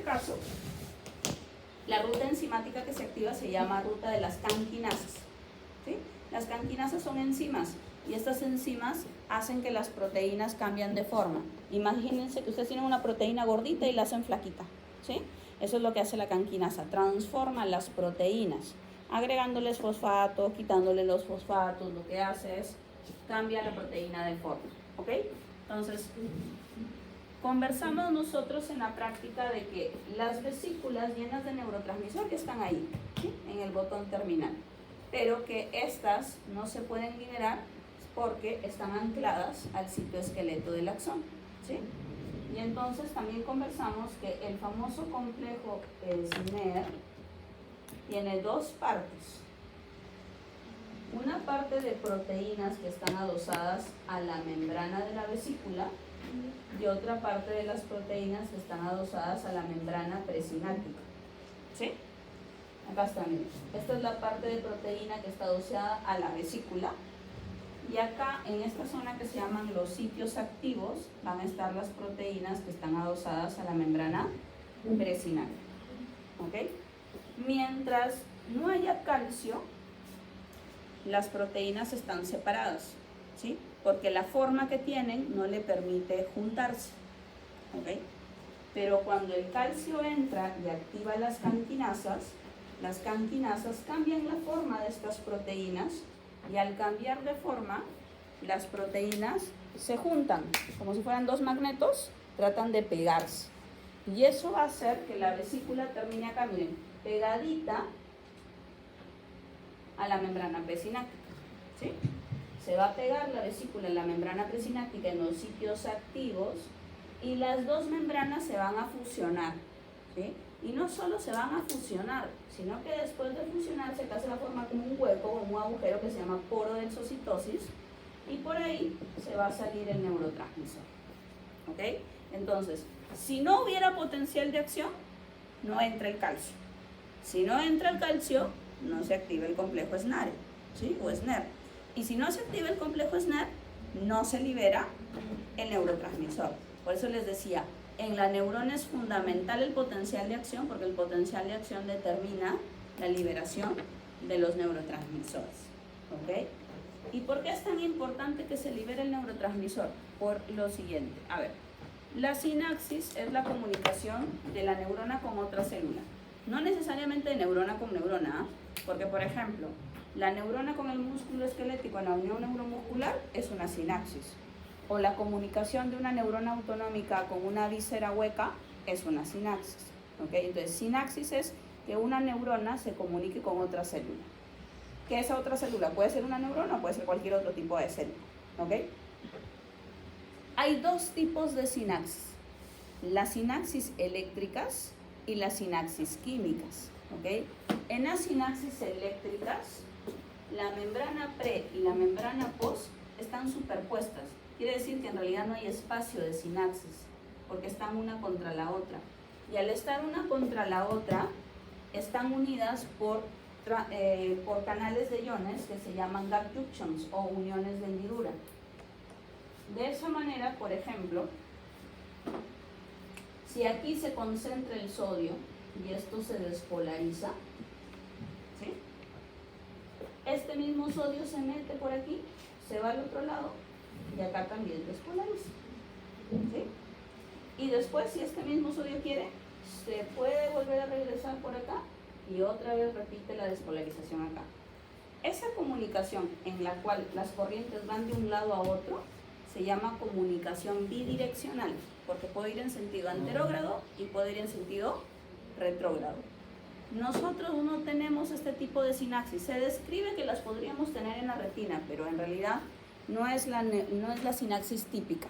caso, la ruta enzimática que se activa se llama ruta de las canquinasas, ¿sí? Las canquinasas son enzimas y estas enzimas hacen que las proteínas cambien de forma. Imagínense que ustedes tienen una proteína gordita y la hacen flaquita, ¿sí? Eso es lo que hace la canquinasa, transforma las proteínas, agregándoles fosfatos, quitándole los fosfatos, lo que hace es cambia la proteína de forma, ¿ok? Entonces, conversamos nosotros en la práctica de que las vesículas llenas de neurotransmisor que están ahí, ¿sí? En el botón terminal, pero que estas no se pueden liberar porque están ancladas al citoesqueleto del axón, ¿sí? Y entonces también conversamos que el famoso complejo SNER tiene dos partes. Una parte de proteínas que están adosadas a la membrana de la vesícula y otra parte de las proteínas que están adosadas a la membrana presináptica, ¿sí? Acá está, miren. Esta es la parte de proteína que está adosada a la vesícula. Y acá, en esta zona que se llaman los sitios activos, van a estar las proteínas que están adosadas a la membrana presináptica, ¿ok? Mientras no haya calcio, las proteínas están separadas, ¿sí? Porque la forma que tienen no le permite juntarse, ¿ok? Pero cuando el calcio entra y activa las canquinasas cambian la forma de estas proteínas y al cambiar de forma, las proteínas se juntan, como si fueran dos magnetos, tratan de pegarse. Y eso va a hacer que la vesícula termine acá, miren, pegadita a la membrana presináptica, ¿sí? Se va a pegar la vesícula en la membrana presináptica en los sitios activos y las dos membranas se van a fusionar, ¿sí? Y no solo se van a fusionar, sino que después de fusionarse acá se va a formar como un hueco o un agujero que se llama poro de exocitosis y por ahí se va a salir el neurotransmisor, ¿ok? Entonces, si no hubiera potencial de acción, no entra el calcio. Si no entra el calcio, no se activa el complejo SNARE, ¿sí? O SNER. Y si no se activa el complejo SNER, no se libera el neurotransmisor. Por eso les decía, en la neurona es fundamental el potencial de acción, porque el potencial de acción determina la liberación de los neurotransmisores, ¿ok? ¿Y por qué es tan importante que se libere el neurotransmisor? Por lo siguiente, a ver, la sinapsis es la comunicación de la neurona con otra célula. No necesariamente de neurona con neurona, ¿eh? Porque, por ejemplo, la neurona con el músculo esquelético en la unión neuromuscular es una sinapsis. O la comunicación de una neurona autonómica con una víscera hueca es una sinapsis, ¿ok? Entonces, sinapsis es que una neurona se comunique con otra célula. ¿Qué es esa otra célula? Puede ser una neurona o puede ser cualquier otro tipo de célula, ¿ok? Hay dos tipos de sinapsis, las sinapsis eléctricas y las sinapsis químicas, ¿ok? En las sinapsis eléctricas, la membrana pre y la membrana post están superpuestas. Quiere decir que en realidad no hay espacio de sinapsis, porque están una contra la otra. Y al estar una contra la otra, están unidas por canales de iones que se llaman gap junctions o uniones de hendidura. De esa manera, por ejemplo, si aquí se concentra el sodio y esto se despolariza, ¿sí? Este mismo sodio se mete por aquí, se va al otro lado y acá también despolariza, ¿sí? Y después, si este mismo sodio quiere, se puede volver a regresar por acá y otra vez repite la despolarización acá. Esa comunicación en la cual las corrientes van de un lado a otro se llama comunicación bidireccional, porque puede ir en sentido anterógrado y puede ir en sentido retrógrado. Nosotros no tenemos este tipo de sinapsis. Se describe que las podríamos tener en la retina, pero en realidad no es la sinapsis típica.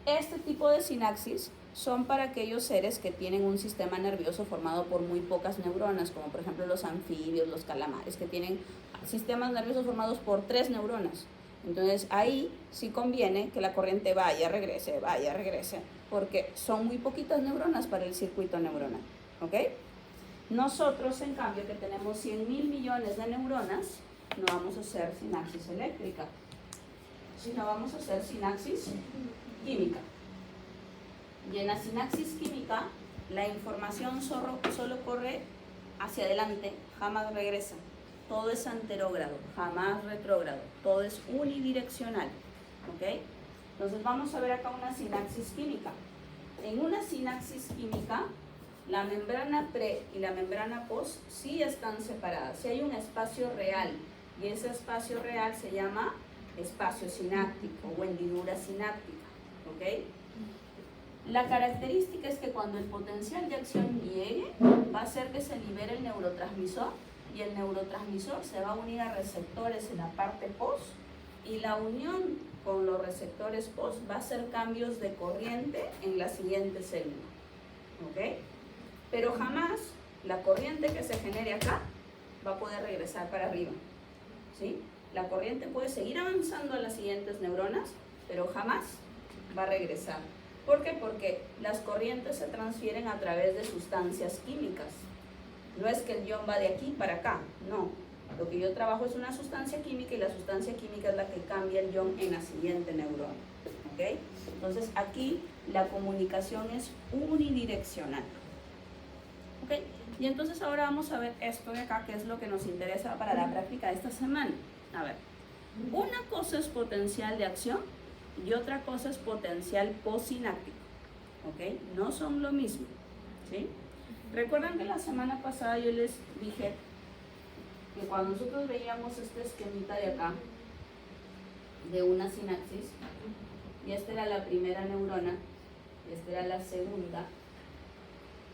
Este tipo de sinapsis son para aquellos seres que tienen un sistema nervioso formado por muy pocas neuronas, como por ejemplo los anfibios, los calamares, que tienen sistemas nerviosos formados por 3 neuronas. Entonces ahí sí conviene que la corriente vaya, regrese, porque son muy poquitas neuronas para el circuito neuronal, ¿ok? Nosotros, en cambio, que tenemos 100.000 millones de neuronas, no vamos a hacer sinapsis eléctrica, sino vamos a hacer sinapsis química. Y en la sinapsis química la información solo corre hacia adelante, jamás regresa. Todo es anterógrado, jamás retrógrado. Todo es unidireccional. ¿Ok? Entonces vamos a ver acá una sinapsis química. En una sinapsis química, la membrana pre y la membrana post sí están separadas. Sí hay un espacio real, y ese espacio real se llama espacio sináptico o hendidura sináptica. ¿Ok? La característica es que cuando el potencial de acción llegue, va a hacer que se libere el neurotransmisor, y el neurotransmisor se va a unir a receptores en la parte post, y la unión con los receptores post va a hacer cambios de corriente en la siguiente célula. ¿Ok? Pero jamás la corriente que se genere acá va a poder regresar para arriba. ¿Sí? La corriente puede seguir avanzando a las siguientes neuronas, pero jamás va a regresar. ¿Por qué? Porque las corrientes se transfieren a través de sustancias químicas. No es que el ion va de aquí para acá, no. Lo que yo trabajo es una sustancia química, y la sustancia química es la que cambia el ion en la siguiente neurona. ¿Ok? Entonces aquí la comunicación es unidireccional. ¿Ok? Y entonces ahora vamos a ver esto de acá, que es lo que nos interesa para la práctica de esta semana. A ver, una cosa es potencial de acción y otra cosa es potencial postsináptico. ¿Ok? No son lo mismo. ¿Sí? Recuerdan que la semana pasada yo les dije que cuando nosotros veíamos este esquemita de acá, de una sinapsis, y esta era la primera neurona, y esta era la segunda,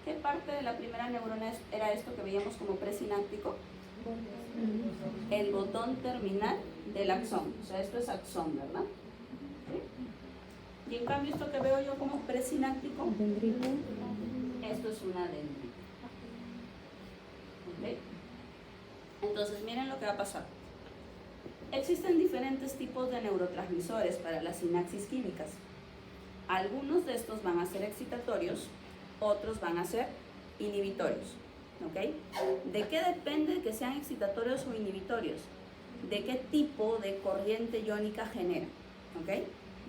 ¿qué parte de la primera neurona era esto que veíamos como presináptico? El botón terminal del axón, o sea, esto es axón, ¿verdad? ¿Sí? Y en cambio esto que veo yo como presináptico, esto es una dendrita. ¿Ok? Entonces miren lo que va a pasar. Existen diferentes tipos de neurotransmisores para las sinapsis químicas. Algunos de estos van a ser excitatorios, otros van a ser inhibitorios. ¿Ok? ¿De qué depende que sean excitatorios o inhibitorios? ¿De qué tipo de corriente iónica genera? ¿Ok?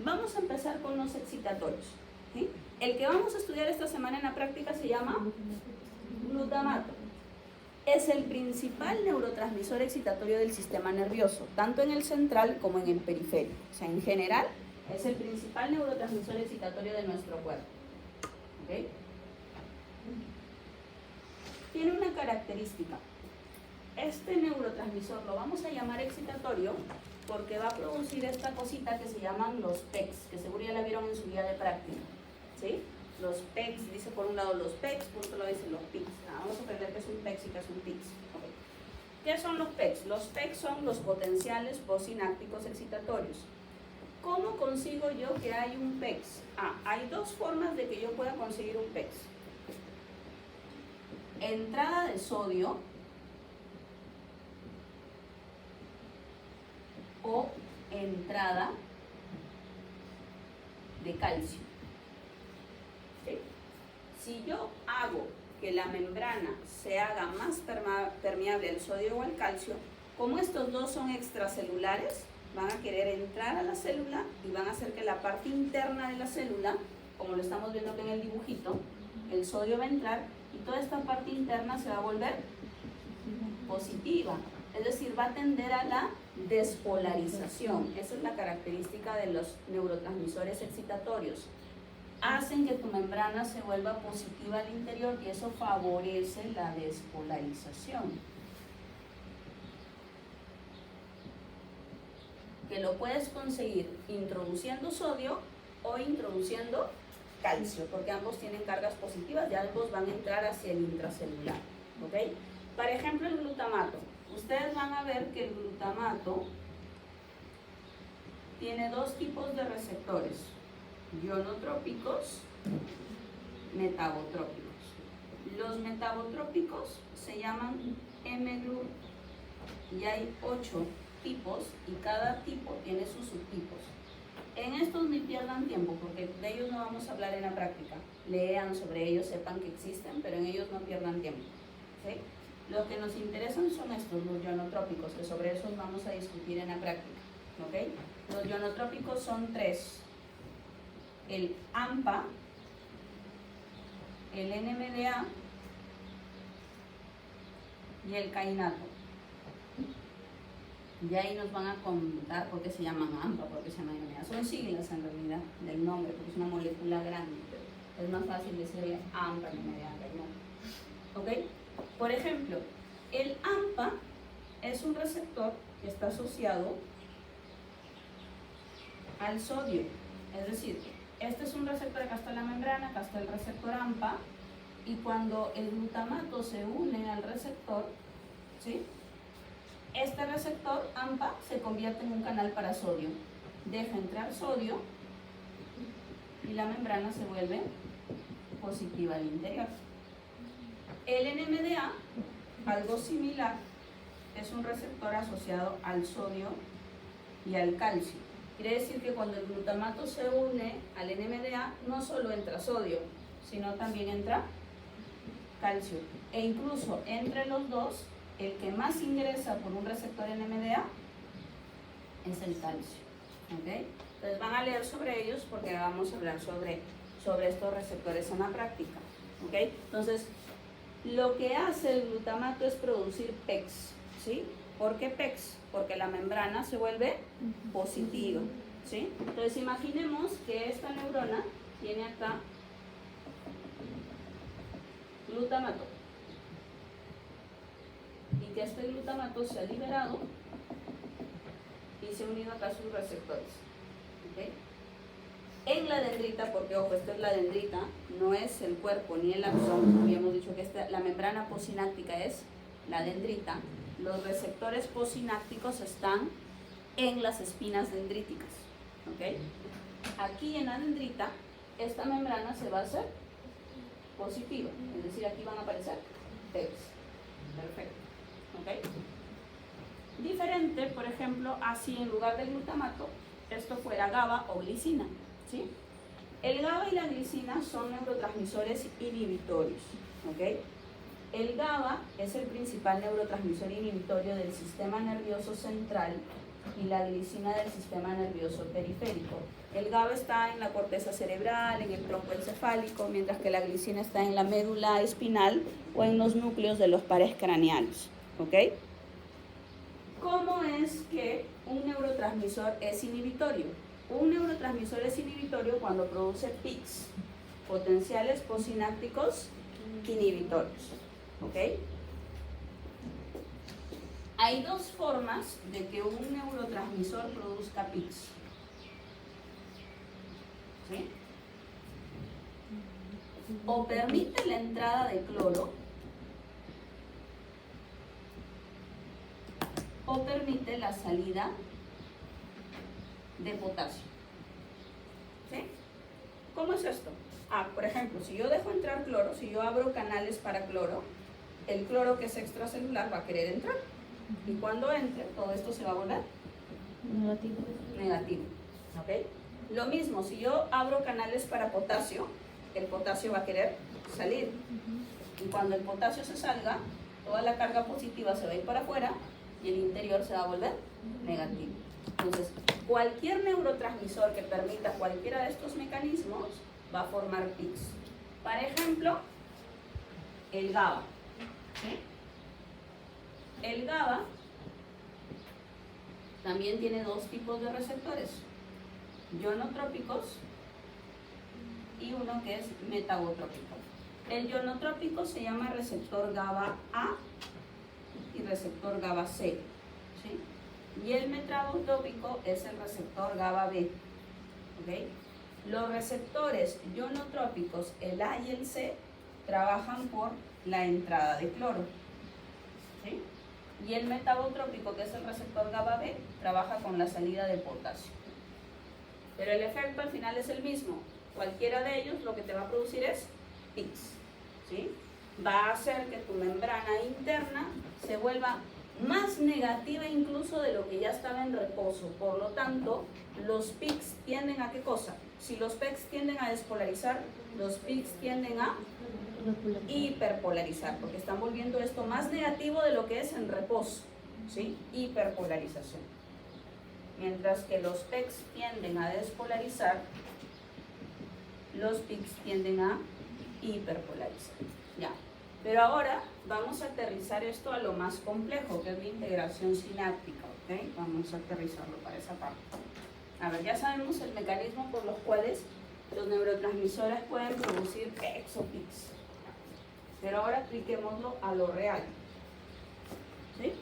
Vamos a empezar con los excitatorios. ¿Sí? El que vamos a estudiar esta semana en la práctica se llama glutamato. Es el principal neurotransmisor excitatorio del sistema nervioso, tanto en el central como en el periférico. O sea, en general, es el principal neurotransmisor excitatorio de nuestro cuerpo. ¿Ok? Tiene una característica. Este neurotransmisor lo vamos a llamar excitatorio porque va a producir esta cosita que se llaman los PECs, que seguro ya la vieron en su guía de práctica. ¿Sí? Los PECs, dice por un lado los PECs, por otro lado dice los PICs. Vamos a aprender qué es un PECs y qué es un PICs. Okay. ¿Qué son los PECs? Los PECs son los potenciales postsinápticos excitatorios. ¿Cómo consigo yo que hay un PECs? Hay dos formas de que yo pueda conseguir un PECs. Entrada de sodio o entrada de calcio. ¿Sí? Si yo hago que la membrana se haga más permeable al sodio o al calcio, como estos dos son extracelulares, van a querer entrar a la célula y van a hacer que la parte interna de la célula, como lo estamos viendo aquí en el dibujito, el sodio va a entrar y toda esta parte interna se va a volver positiva. Es decir, va a tender a la despolarización. Esa es la característica de los neurotransmisores excitatorios. Hacen que tu membrana se vuelva positiva al interior y eso favorece la despolarización. Que lo puedes conseguir introduciendo sodio o introduciendo calcio, porque ambos tienen cargas positivas y ambos van a entrar hacia el intracelular. ¿Ok? Por ejemplo, el glutamato. Ustedes van a ver que el glutamato tiene dos tipos de receptores, ionotrópicos, metabotrópicos. Los metabotrópicos se llaman M-GLUT y hay 8 tipos y cada tipo tiene sus subtipos. En estos ni pierdan tiempo porque de ellos no vamos a hablar en la práctica. Lean sobre ellos, sepan que existen, pero en ellos no pierdan tiempo. ¿Sí? Los que nos interesan son estos, los ionotrópicos, que sobre esos vamos a discutir en la práctica. ¿Okay? Los ionotrópicos son 3. El AMPA, el NMDA y el kainato. Y ahí nos van a contar por qué se llaman AMPA, por qué se llaman NMDA. Son siglas en realidad del nombre, porque es una molécula grande, pero es más fácil decirle AMPA, NMDA, kainato. ¿Ok? Por ejemplo, el AMPA es un receptor que está asociado al sodio. Es decir, este es un receptor, acá está la membrana, acá está el receptor AMPA, y cuando el glutamato se une al receptor, ¿sí?, este receptor AMPA se convierte en un canal para sodio. Deja entrar sodio y la membrana se vuelve positiva al interior. El NMDA, algo similar, es un receptor asociado al sodio y al calcio. Quiere decir que cuando el glutamato se une al NMDA, no solo entra sodio, sino también entra calcio. E incluso entre los dos, el que más ingresa por un receptor NMDA es el calcio. ¿Okay? Entonces van a leer sobre ellos porque vamos a hablar sobre estos receptores en la práctica. ¿Okay? Entonces, lo que hace el glutamato es producir PEX. ¿Sí? ¿Por qué PEX? Porque la membrana se vuelve positiva. ¿Sí? Entonces imaginemos que esta neurona tiene acá glutamato y que este glutamato se ha liberado y se ha unido acá a sus receptores. ¿Okay? En la dendrita, porque ojo, esta es la dendrita, no es el cuerpo ni el axón, habíamos dicho que la membrana posináptica es la dendrita. Los receptores posinápticos están en las espinas dendríticas. ¿Okay? Aquí en la dendrita, esta membrana se va a hacer positiva, es decir, aquí van a aparecer PEX. Perfecto. ¿Okay? Diferente, por ejemplo, así en lugar de glutamato, esto fuera GABA o glicina. ¿Sí? El GABA y la glicina son neurotransmisores inhibitorios. ¿Okay? El GABA es el principal neurotransmisor inhibitorio del sistema nervioso central y la glicina del sistema nervioso periférico. El GABA está en la corteza cerebral, en el tronco encefálico, mientras que la glicina está en la médula espinal o en los núcleos de los pares craneales. ¿Ok? ¿Cómo es que un neurotransmisor es inhibitorio? Un neurotransmisor es inhibitorio cuando produce PICs, potenciales posinápticos inhibitorios. ¿Ok? Hay dos formas de que un neurotransmisor produzca PICs. ¿Sí? O permite la entrada de cloro o permite la salida de potasio. ¿Sí? ¿Cómo es esto? Por ejemplo, si yo dejo entrar cloro, si yo abro canales para cloro, el cloro que es extracelular va a querer entrar. Y cuando entre, todo esto se va a volver negativo. ¿Okay? Lo mismo, si yo abro canales para potasio, el potasio va a querer salir. Y cuando el potasio se salga, toda la carga positiva se va a ir para afuera y el interior se va a volver negativo. Entonces, cualquier neurotransmisor que permita cualquiera de estos mecanismos va a formar PICs. Por ejemplo, el GABA. ¿Sí? El GABA también tiene dos tipos de receptores, ionotrópicos y uno que es metagotrópico. El ionotrópico se llama receptor GABA A y receptor GABA C. ¿Sí? Y el metagotrópico es el receptor GABA B. ¿Okay? Los receptores ionotrópicos, el A y el C, trabajan por la entrada de cloro. ¿Sí? Y el metagotrópico, que es el receptor GABA B, trabaja con la salida de potasio. Pero el efecto al final es el mismo. Cualquiera de ellos lo que te va a producir es PICs. ¿Sí? Va a hacer que tu membrana interna se vuelva más negativa incluso de lo que ya estaba en reposo. Por lo tanto, los PICs tienden a ¿qué cosa? Si los PICs tienden a despolarizar, los PICs tienden a hiperpolarizar, porque están volviendo esto más negativo de lo que es en reposo. ¿Sí? Hiperpolarización. Mientras que los PECs tienden a despolarizar, los PICs tienden a hiperpolariza. Ya. Pero ahora vamos a aterrizar esto a lo más complejo, que es la integración sináptica, ¿ok? Vamos a aterrizarlo para esa parte. A ver, ya sabemos el mecanismo por los cuales los neurotransmisores pueden producir PECs o PICs. Pero ahora apliquémoslo a lo real. ¿Sí?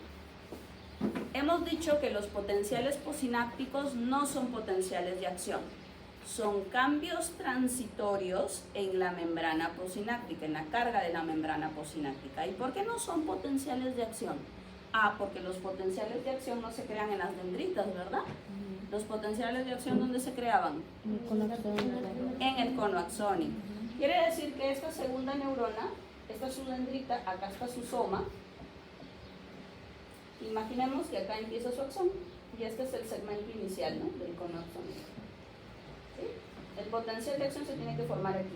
Hemos dicho que los potenciales posinápticos no son potenciales de acción. Son cambios transitorios en la membrana posináptica, en la carga de la membrana posináptica. ¿Y por qué no son potenciales de acción? Ah, porque los potenciales de acción no se crean en las dendritas, ¿verdad? Los potenciales de acción, ¿dónde se creaban? En el cono axónico. Quiere decir que esta segunda neurona, esta es su dendrita, acá está su soma. Imaginemos que acá empieza su axón y este es el segmento inicial, ¿no?, del cono axónico. ¿Sí? El potencial de acción se tiene que formar aquí.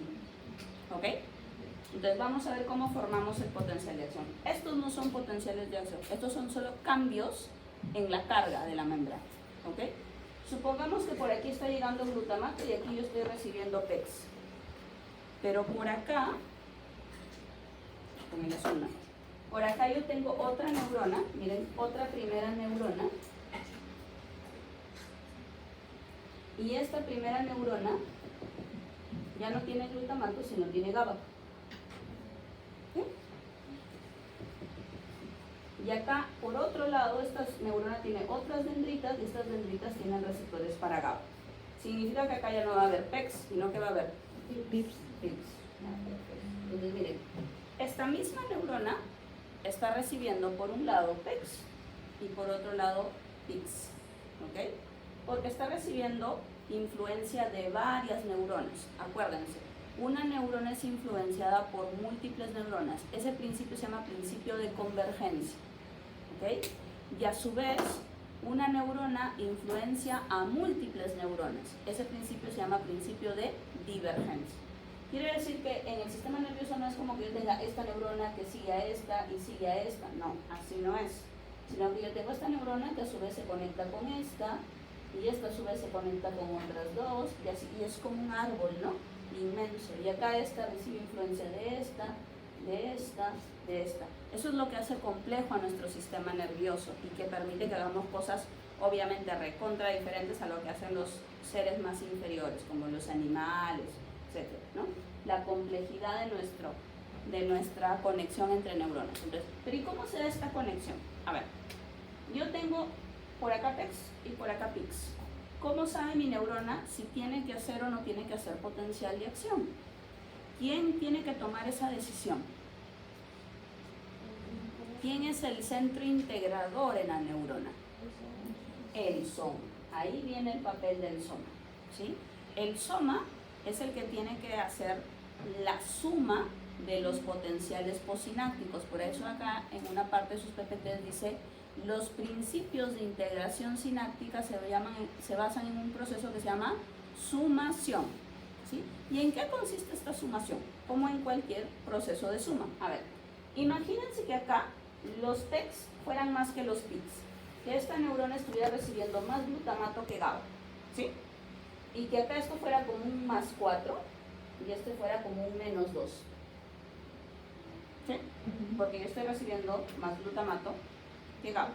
¿Ok? Entonces vamos a ver cómo formamos el potencial de acción. Estos no son potenciales de acción, estos son solo cambios en la carga de la membrana. ¿Ok? Supongamos que por aquí está llegando glutamato y aquí yo estoy recibiendo PEX. Pero por acá, con la zona, por acá yo tengo otra neurona, miren, otra primera neurona. Y esta primera neurona ya no tiene glutamato, sino tiene GABA. ¿Sí? Y acá, por otro lado, esta neurona tiene otras dendritas y estas dendritas tienen receptores para GABA. Significa que acá ya no va a haber PEX, sino que va a haber PIPs. Entonces, miren, esta misma neurona está recibiendo por un lado PEX y por otro lado PIPs. ¿Ok? Porque está recibiendo influencia de varias neuronas. Acuérdense, una neurona es influenciada por múltiples neuronas. Ese principio se llama principio de convergencia. ¿Ok? Y a su vez, una neurona influencia a múltiples neuronas. Ese principio se llama principio de divergencia. Quiere decir que en el sistema nervioso no es como que yo tenga esta neurona que sigue a esta y sigue a esta. No, así no es. Sino que yo tengo esta neurona que a su vez se conecta con esta, y esta a su vez se conecta con otras dos, y así, y es como un árbol, ¿no?, inmenso. Y acá esta recibe influencia de esta, de esta, de esta. Eso es lo que hace complejo a nuestro sistema nervioso y que permite que hagamos cosas obviamente recontra diferentes a lo que hacen los seres más inferiores, como los animales, etc., ¿no? La complejidad de nuestra conexión entre neuronas. Entonces, ¿pero y cómo se da esta conexión? A ver, yo tengo por acá PEX y por acá PIX. ¿Cómo sabe mi neurona si tiene que hacer o no tiene que hacer potencial de acción? ¿Quién tiene que tomar esa decisión? ¿Quién es el centro integrador en la neurona? El soma. Ahí viene el papel del soma, ¿sí? El soma es el que tiene que hacer la suma de los potenciales posinápticos. Por eso acá en una parte de sus PPTs dice: los principios de integración sináptica se basan en un proceso que se llama sumación. ¿Sí? ¿Y en qué consiste esta sumación? Como en cualquier proceso de suma. A ver, imagínense que acá los PECs fueran más que los PICs, que esta neurona estuviera recibiendo más glutamato que GABA, ¿sí? Y que acá esto fuera como un más 4 y este fuera como un menos 2. ¿Sí? Porque yo estoy recibiendo más glutamato que GABA.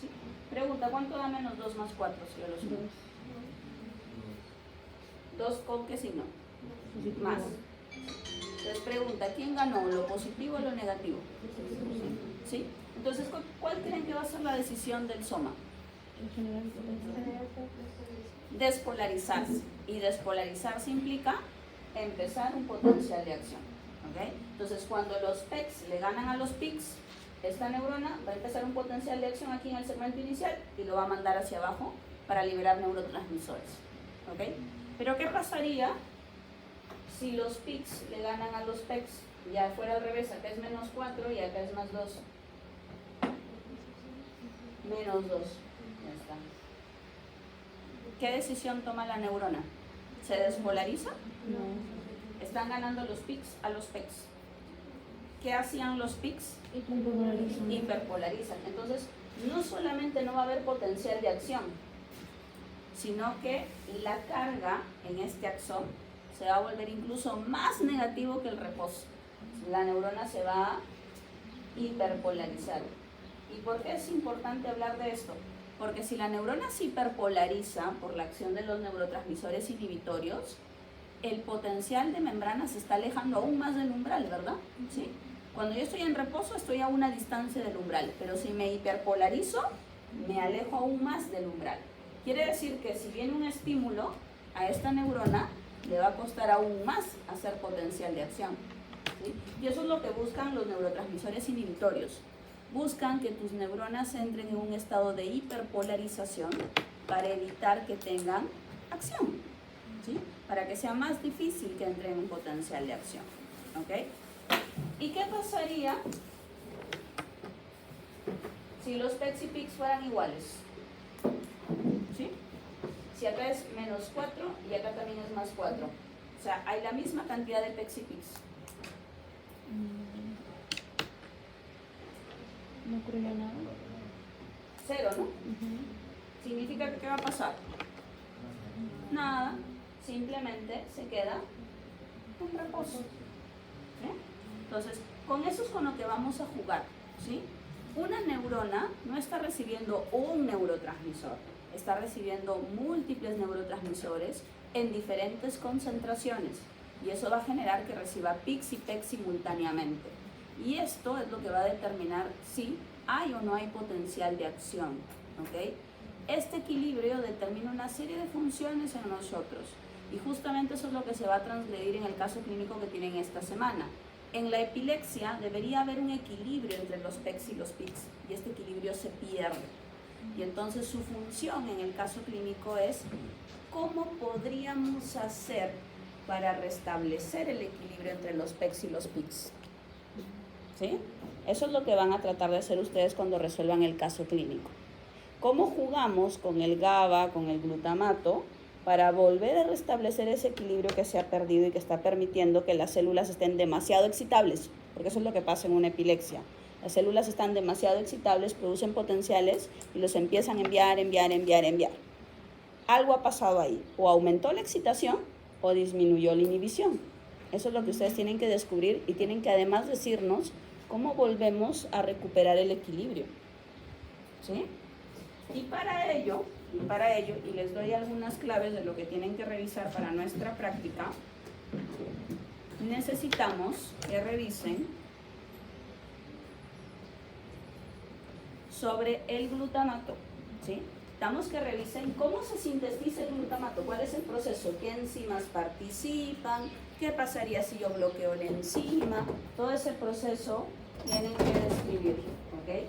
¿Sí? Pregunta, ¿cuánto da menos 2 más 4 si yo lo sumo? 2 con qué signo? Más. Entonces pregunta, ¿quién ganó? ¿Lo positivo o lo negativo? ¿Sí? Entonces, ¿cuál creen que va a ser la decisión del soma? Despolarizarse. Y despolarizarse implica empezar un potencial de acción. ¿Okay? Entonces, cuando los PECs le ganan a los PICs, esta neurona va a empezar un potencial de acción aquí en el segmento inicial y lo va a mandar hacia abajo para liberar neurotransmisores. ¿Okay? Pero ¿qué pasaría si los PICs le ganan a los PECs? Ya fuera al revés, acá es menos 4 y acá es más 2. Menos 2. Ya está. ¿Qué decisión toma la neurona? ¿Se despolariza? No. Están ganando los PICs a los PECs. ¿Qué hacían los PICs? Hiperpolarizan. Entonces, no solamente no va a haber potencial de acción, sino que la carga en este axón se va a volver incluso más negativo que el reposo. La neurona se va a hiperpolarizar. ¿Y por qué es importante hablar de esto? Porque si la neurona se hiperpolariza por la acción de los neurotransmisores inhibitorios, el potencial de membrana se está alejando aún más del umbral, ¿verdad? ¿Sí? Cuando yo estoy en reposo estoy a una distancia del umbral, pero si me hiperpolarizo, me alejo aún más del umbral. Quiere decir que si viene un estímulo a esta neurona, le va a costar aún más hacer potencial de acción. ¿Sí? Y eso es lo que buscan los neurotransmisores inhibitorios. Buscan que tus neuronas entren en un estado de hiperpolarización para evitar que tengan acción, ¿sí? Para que sea más difícil que entren en un potencial de acción. ¿Ok? ¿Y qué pasaría si los PECs y PICs fueran iguales? ¿Sí? Si acá es menos 4 y acá también es más 4. O sea, hay la misma cantidad de PECs y PICs. No creo nada. 0, ¿no? Significa que ¿qué va a pasar? Nada. Simplemente se queda en reposo. ¿Sí? Entonces, con eso es con lo que vamos a jugar. ¿Sí? Una neurona no está recibiendo un neurotransmisor, está recibiendo múltiples neurotransmisores en diferentes concentraciones y eso va a generar que reciba PICs y PECs simultáneamente. Y esto es lo que va a determinar si hay o no hay potencial de acción. ¿Ok? Este equilibrio determina una serie de funciones en nosotros y justamente eso es lo que se va a transgredir en el caso clínico que tienen esta semana. En la epilepsia debería haber un equilibrio entre los PECs y los PICs y este equilibrio se pierde. Y entonces su función en el caso clínico es cómo podríamos hacer para restablecer el equilibrio entre los PECs y los PICs. ¿Sí? Eso es lo que van a tratar de hacer ustedes cuando resuelvan el caso clínico. ¿Cómo jugamos con el GABA, con el glutamato, para volver a restablecer ese equilibrio que se ha perdido y que está permitiendo que las células estén demasiado excitables? Porque eso es lo que pasa en una epilepsia. Las células están demasiado excitables, producen potenciales y los empiezan a enviar. Algo ha pasado ahí. O aumentó la excitación o disminuyó la inhibición. Eso es lo que ustedes tienen que descubrir y tienen que además decirnos cómo volvemos a recuperar el equilibrio. ¿Sí? Y para ello, y les doy algunas claves de lo que tienen que revisar para nuestra práctica, necesitamos que revisen sobre el glutamato. ¿Sí? Necesitamos que revisen cómo se sintetiza el glutamato, cuál es el proceso, qué enzimas participan, qué pasaría si yo bloqueo la enzima, todo ese proceso tienen que describir, ¿ok?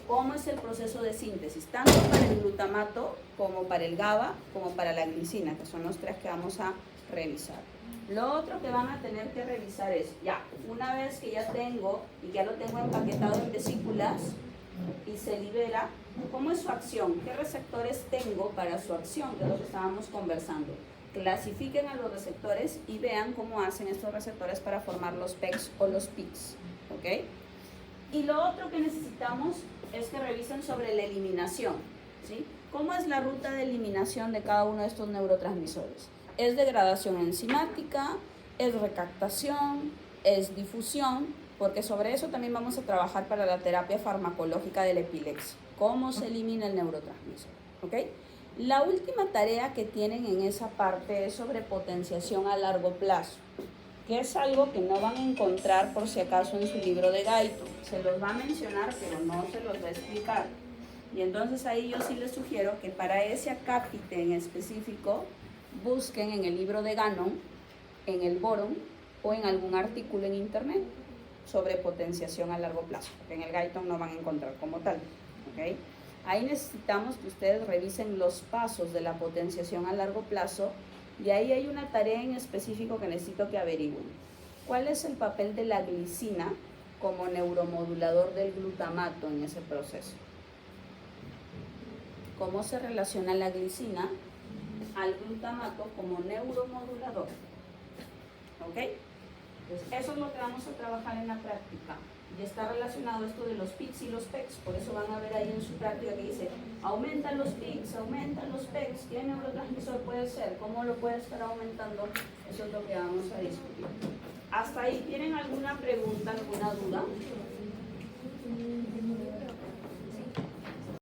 ¿Cómo es el proceso de síntesis? Tanto para el glutamato, como para el GABA, como para la glicina, que son los tres que vamos a revisar. Lo otro que van a tener que revisar es, ya, una vez que ya tengo, y que ya lo tengo empaquetado en vesículas, y se libera, ¿cómo es su acción? ¿Qué receptores tengo para su acción? Que es lo que estábamos conversando. Clasifiquen a los receptores y vean cómo hacen estos receptores para formar los PECs o los PICs, ¿ok? Y lo otro que necesitamos es que revisen sobre la eliminación, ¿sí? ¿Cómo es la ruta de eliminación de cada uno de estos neurotransmisores? ¿Es degradación enzimática? ¿Es recaptación? ¿Es difusión? Porque sobre eso también vamos a trabajar para la terapia farmacológica de la epilepsia. ¿Cómo se elimina el neurotransmisor? ¿Ok? La última tarea que tienen en esa parte es sobre potenciación a largo plazo, que es algo que no van a encontrar por si acaso en su libro de Guyton. Se los va a mencionar, pero no se los va a explicar. Y entonces ahí yo sí les sugiero que para ese acápite en específico busquen en el libro de Gannon, en el Boron o en algún artículo en internet sobre potenciación a largo plazo, porque en el Guyton no van a encontrar como tal. ¿Okay? Ahí necesitamos que ustedes revisen los pasos de la potenciación a largo plazo y ahí hay una tarea en específico que necesito que averigüen. ¿Cuál es el papel de la glicina como neuromodulador del glutamato en ese proceso? ¿Cómo se relaciona la glicina al glutamato como neuromodulador? ¿Ok? Entonces, eso es lo que vamos a trabajar en la práctica. Y está relacionado esto de los PICs y los PECs, por eso van a ver ahí en su práctica que dice, aumentan los PICs, aumentan los PECs, ¿qué neurotransmisor puede ser? ¿Cómo lo puede estar aumentando Eso es lo que vamos a discutir. ¿Hasta ahí tienen alguna pregunta, alguna duda?